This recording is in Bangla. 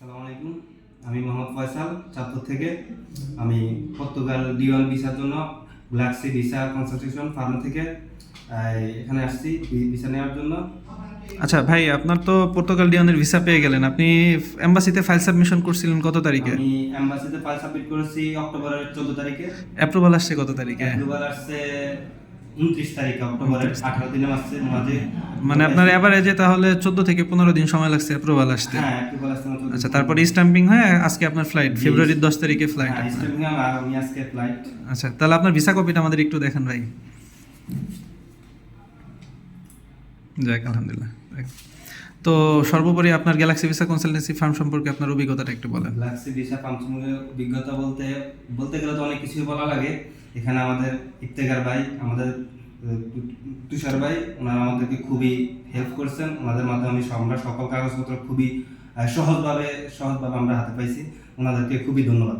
আসসালামু আলাইকুম। আমি মোহাম্মদ ফয়সাল, চাঁদপুর থেকে। আমি পর্তুগাল D1 ভিসার জন্য গ্যালাক্সি ভিসা কনসালটেশন ফার্ম থেকে এখানে আসছি ভিসা নেওয়ার জন্য। আচ্ছা ভাই, আপনার তো পর্তুগাল ডিওনের ভিসা পেয়ে গেলেন। আপনি এম্বাসিতে ফাইল সাবমিশন করছিলেন কত তারিখে? আমি এম্বাসিতে ফাইল সাবমিট করেছি অক্টোবরের 14 তারিখে। অ্যাপ্রুভাল আসছে কত তারিখে? অ্যাপ্রুভাল আসছে 29 তারিখে, অক্টোবরের 18 দিনের মাঝে। মানে আপনার এভারেজে তাহলে 14 থেকে 15 দিন সময় লাগছে অ্যাপ্রুভাল আসতে। হ্যাঁ, অ্যাপ্রুভাল আসছে মাত্র। আচ্ছা, তারপর স্ট্যাম্পিং হয়ে আজকে আপনার ফ্লাইট, ফেব্রুয়ারির 10 তারিখে ফ্লাইট। হ্যাঁ, স্ট্যাম্পিং আমি আজকে ফ্লাইট। আচ্ছা, তাহলে আপনার ভিসা কপিটা আমাদের একটু দেখান ভাই। যাক, আলহামদুলিল্লাহ। তো সর্বোপরি আপনার গ্যালাক্সি ভিসা কনসালটেন্সি ফার্ম সম্পর্কে আপনার অভিজ্ঞতাটা একটু বলেন। গ্যালাক্সি ভিসা ফার্ম সম্পর্কে অভিজ্ঞতা বলতে গেলে তো অনেক কিছুই বলা লাগে। এখানে আমাদের ইফতেখার ভাই, আমাদের তুষার ভাই, ওনারা আমাদেরকে খুবই হেল্প করছেন। ওনাদের মাধ্যমে আমরা সকল কাগজপত্র খুবই সহজভাবে আমরা হাতে পাইছি। ওনাদেরকে খুবই ধন্যবাদ।